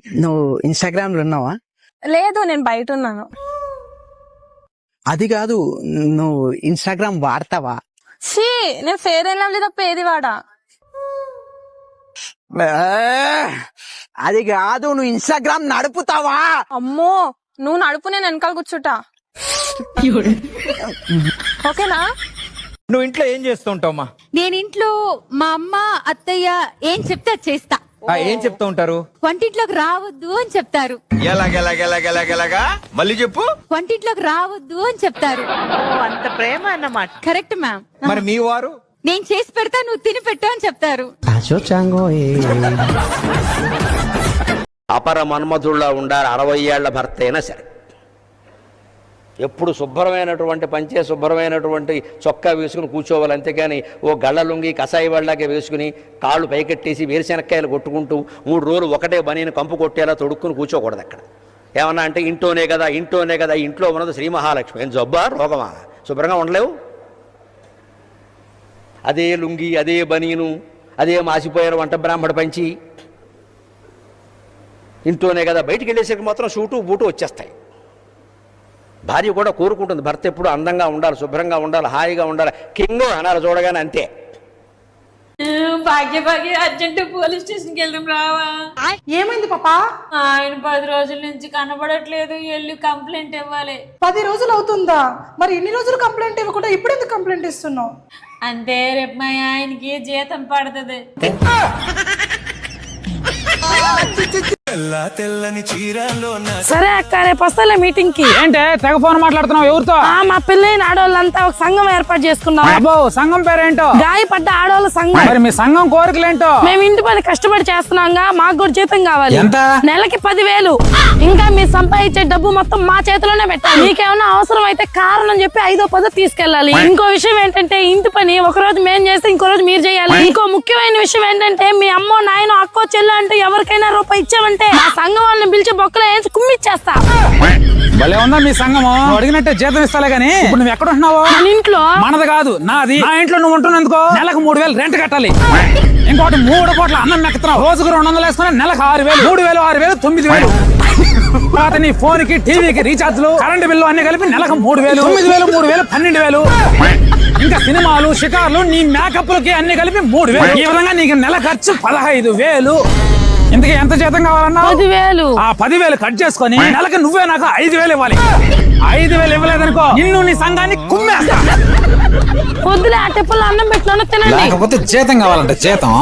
నువ్వు ఇన్స్టాగ్రామ్ లో ఉన్నావా? లేదు, నేను బయట ఉన్నాను. అది కాదు, నువ్వు ఇన్స్టాగ్రామ్ వాడతావా? షీ, నేను ఫేర్ అండ్ లవ్లీ తప్ప ఏది వాడా. అది కాదు, నువ్వు ఇన్స్టాగ్రామ్ నడుపుతావా? అమ్మో, నువ్వు నడుపు, నేను వెనకాల కూర్చుంటా. ఓకేనా? నువ్వు ఇంట్లో ఏం చేస్తూ ఉంటావమ్మా? నేను ఇంట్లో మా అమ్మ అత్తయ్య ఏం చెప్తే అది చేస్తా. ఏం చెప్తూ ఉంటారు? వంటింట్లోకి రావద్దు అని చెప్తారు. ఎలాగా మళ్ళీ చెప్పు. వంటింట్లోకి రావద్దు అని చెప్తారు. అంత ప్రేమ అన్నమాట. Correct ma'am. మరి మీ వారు? నేను చేసి పెడతా, నువ్వు తిని పెట్టు అని చెప్తారు. అపర మన్మధుల్లా ఉండాలి 60 ఏళ్ల భర్త అయినా సరే. ఎప్పుడు శుభ్రమైనటువంటి పంచే, శుభ్రమైనటువంటి చొక్కా వేసుకుని కూర్చోవాలి, అంతేగాని ఓ గళ్ళ లుంగి కసాయి వాళ్ళలాగే వేసుకుని కాళ్ళు పైకెట్టేసి వేరుశెనక్కాయలు కొట్టుకుంటూ 3 రోజులు ఒకటే బనీని కంపు కొట్టేలా తొడుక్కుని కూర్చోకూడదు అక్కడ. ఏమన్నా అంటే ఇంట్లోనే కదా ఇంట్లో ఉన్నది శ్రీ మహాలక్ష్మి, ఏం జబ్బా రోగమా? శుభ్రంగా ఉండలేవు. అదే లుంగి, అదే బనీను, అదే మాసిపోయారు వంట బ్రాహ్మణ పంచి. ఇంట్లోనే కదా, బయటికి వెళ్ళేసరికి మాత్రం షూటు బూటు వచ్చేస్తాయి. భార్య కూడా కోరుకుంటుంది భర్త ఎప్పుడు అందంగా ఉండాలి, శుభ్రంగా ఉండాలి, హాయిగా ఉండాలి, కింగ్ అనాలి చూడగానే, అంతే. భాగ్య అర్జెంట్ పోలీస్ స్టేషన్కి వెళ్దాం రావా? ఏమైంది పాపా? ఆయన 10 రోజుల నుంచి కనబడట్లేదు, వెళ్ళి కంప్లైంట్ ఇవ్వాలి. 10 రోజులు అవుతుందా? మరి ఇన్ని రోజులు కంప్లైంట్ ఇవ్వకుండా ఇప్పుడు ఎందుకు కంప్లైంట్ ఇస్తున్నావు? అంతే, రేపు మా ఆయనకి జీతం పడుతుంది. సరే అక్క, రేపు వస్తాలే మీటింగ్ కి. ఏంటే తెగ ఫోన్ మాట్లాడుతున్నావు? ఎవరితో? మా పెళ్ళైన ఆడవాళ్ళంతా ఒక సంఘం ఏర్పాటు చేసుకున్నాం. అబ్బో, సంఘం పేరేంటో? గాయపడ్డ ఆడవాళ్ళ సంఘం. మరి మీ సంఘం కోరికలేంటో? మేము ఇంటి పని కష్టపడి చేస్తున్నాంగా, మాకు కూడా జీతం కావాలి. ఎంత? నెలకి 10,000. ఇంకా మీరు సంపాదించే డబ్బు మొత్తం మా చేతిలోనే పెట్టాలి. మీకేమైనా అవసరం అయితే కారణం చెప్పి 5వ 10వ తీసుకెళ్ళాలి. ఇంకో విషయం ఏంటంటే, ఇంటి పని ఒక రోజు మేము చేస్తే ఇంకో రోజు మీరు చేయాలి. ఇంకో ముఖ్యమైన విషయం ఏంటంటే, మీ అమ్మో నాయనో అక్కో చెల్లు అంటే ఎవరికైనా రూపాయి ఇచ్చామంటే మా సంఘం వాళ్ళని పిలిచి బొక్కలు వేయించి కుమ్మిచ్చేస్తా. భలే ఉందా మీ సంఘము? అడిగినట్టే జీతం ఇస్తాలే గానీ, ఇప్పుడు నువ్వు ఎక్కడ ఉంటున్నావు? మన ఇంట్లో. మనది కాదు, నాది. నా ఇంట్లో నువ్వు ఉంటున్నందుకో నెలకు 3,000 రెంట్ కట్టాలి. ఇంకోటి 3 పూట్ల అన్నం మెక్కుతున్నావు. రోజుకు 200 వేసుకుని నెలకు 6,000, 3,000, 6,000, 9,000. తర్వాత నీ ఫోన్ కి, టీవీకి రీఛార్జ్లు, కరెంటు బిల్లు అన్ని కలిపి నెలకు 3,000, 9,000, 3,000, 12,000. ఇంకా సినిమాలు, షికార్లు, నీ మేకప్లకి అన్ని కలిపి 3,000. ఈ విధంగా నీకు నెల ఖర్చు 15,000. ఇంతకీ ఎంత జీతం కావాలన్నా? 10,000. ఆ 10,000 కట్ చేసుకొని నెలకి నువ్వే నాకు 5,000 ఇవ్వాలి. 5,000 ఇవ్వలేదనుకో నిన్ను, నీ సంఘాన్ని కుమ్మేస్తా. పొద్దులే ఆ టెప్పుల్లో అన్నం పెట్టినా తినండి. లేకపోతే జీతం కావాలంటే జీతం.